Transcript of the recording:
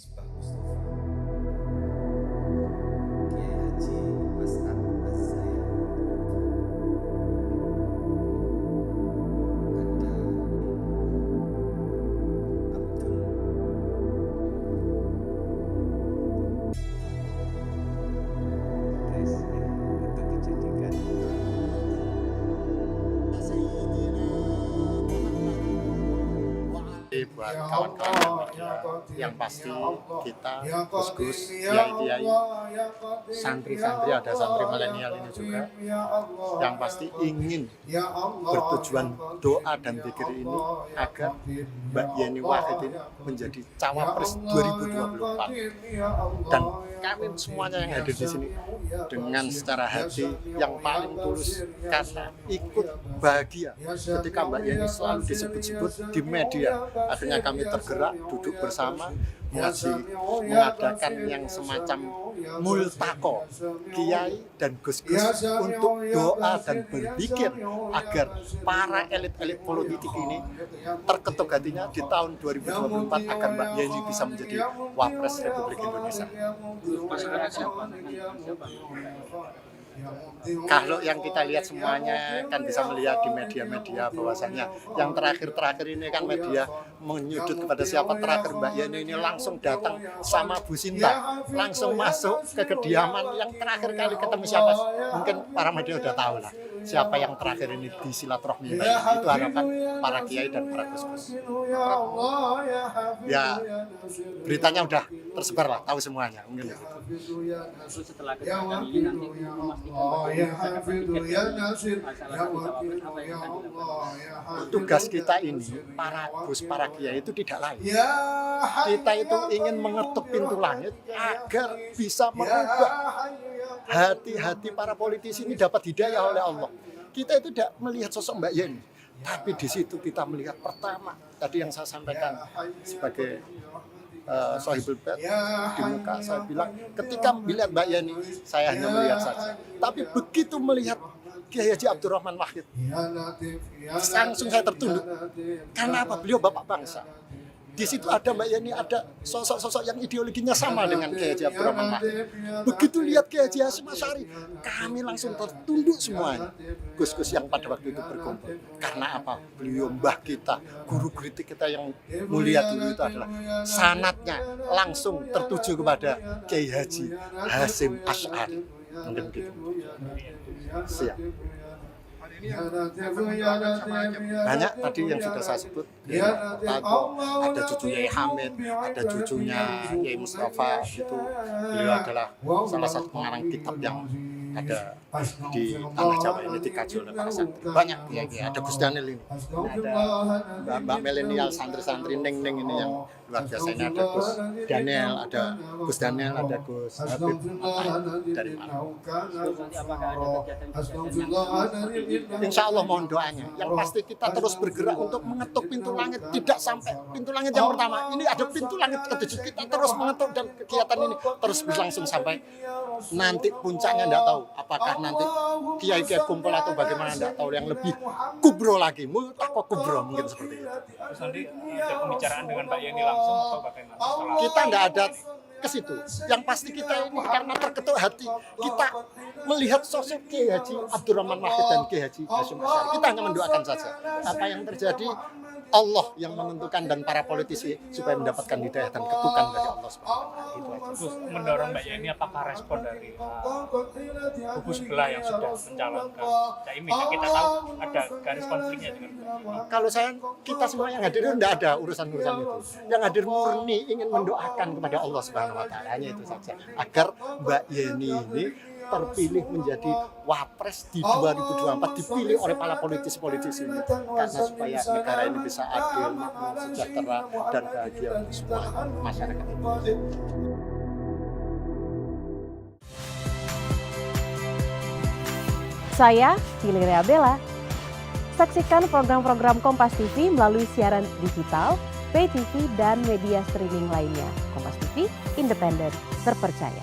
Misbah Mustafa, Kiai Haji As'ad Az-Zayan, ada Abdul Res untuk dijadikan buat kawan-kawan media yang pasti kita Gus-gus, kiai-kiai, santri-santri, ada santri milenial ini juga yang pasti ingin bertujuan doa dan zikir ini agar Mbak Yeni Wahid ini menjadi cawapres 2024, dan kami semuanya yang hadir di sini dengan secara hati yang paling tulus karena ikut bahagia ketika Mbak Yeni selalu disebut-sebut di media. Akhirnya kami tergerak duduk bersama mengadakan yang semacam multaqo kiai dan gus-gus untuk doa dan berzikir agar para elit-elit politik ini terketuk hatinya di tahun 2024 agar Mbak Yeni bisa menjadi Wapres Republik Indonesia. Kalau yang kita lihat semuanya kan bisa melihat di media-media bahwasanya yang terakhir-terakhir ini kan media menyudut kepada siapa terakhir Mbak Yeni ini langsung datang sama Bu Sinta, langsung masuk ke kediaman yang terakhir kali ketemu siapa. Mungkin para media udah tahu lah siapa yang terakhir ini di silaturahmi Mbak Yeni. Itu harapan para kiai dan para gus-gus. Ya beritanya udah tersebar lah, tahu semuanya mungkin. Setelah kedatangan ini nanti tugas kita ini para gus, para kiai itu tidak lain. Kita itu ingin mengetuk pintu langit agar bisa merubah hati-hati para politisi ini dapat hidayah oleh Allah. Kita itu tidak melihat sosok Mbak Yeni, tapi di situ kita melihat pertama tadi yang saya sampaikan sebagai Sohibul Bait di muka saya bilang ketika melihat Mbak Yeni saya hanya melihat saja, tapi begitu melihat Kiai Haji Abdurrahman Wahid langsung saya tertunduk. Karena apa? Beliau bapak bangsa. Di situ ada Mbak Yeni, ada sosok-sosok yang ideologinya sama dengan Kiai Haji Abdurrahman Wahid. Begitu lihat Kiai Haji Hasyim Asy'ari, kami langsung tertunduk semuanya. Gus-gus yang pada waktu itu berkumpul. Karena apa? Beliau mbah kita, guru kritik kita yang mulia dulu itu adalah sanadnya langsung tertuju kepada Kiai Haji Hasyim Asy'ari. Mungkin begitu. Siap. Banyak tadi yang sudah saya sebut, ada cucu Yai Hamid, ada cucunya Yai Mustafa, itu beliau adalah salah satu pengarang kitab yang ada di tanah Jawa ini dikaji oleh para santri. Banyak ya, ada Gus Daniel ini, ada Mbak milenial santri-santri Neng ini yang luar biasa. Ini ada Gus Daniel, ada Gus Daniel, ada Gus Habib dari Malang. Insya Allah mohon doanya. Yang pasti kita terus bergerak untuk mengetuk pintu langit, tidak sampai pintu langit yang pertama. Ini ada pintu langit ketujuh. Kita terus mengetuk dan kegiatan ini terus berlangsung sampai nanti puncaknya tidak tahu. Apakah nanti kiai-kiai kumpul atau bagaimana tidak tahu, yang lebih kubro lagi, multaqo kubro mungkin seperti itu. Terus nanti ada pembicaraan dengan Mbak Yeni langsung atau bagaimana? Kita tidak ada ke situ. Yang pasti kita ini karena terketuk hati, kita melihat sosok Kiai Haji Abdurrahman Wahid dan Kiai Haji Hasyim Asy'ari. Kita hanya mendoakan saja. Apa yang terjadi Allah yang menentukan dan para politisi supaya mendapatkan hidayah dan ketukan dari Allah SWT. Itu aja. Terus mendorong Mbak Yeni, apakah respon dari kubu sebelah yang sudah mencalonkan Caimin? Kita tahu ada garis konfliknya dengan Mbak Yeni. Kalau kita semua yang hadir itu tidak ada urusan-urusan itu. Yang hadir murni ingin mendoakan kepada Allah SWT. Hanya itu saja. Agar Mbak Yeni ini terpilih menjadi Wapres di 2024, dipilih oleh para politisi-politisi ini karena supaya negara ini bisa adil, makmur, sejahtera, dan bahagia untuk semua masyarakat Indonesia. Saya Valeria Bella. Saksikan program-program Kompas TV melalui siaran digital, pay TV, dan media streaming lainnya. Kompas TV, independen, terpercaya.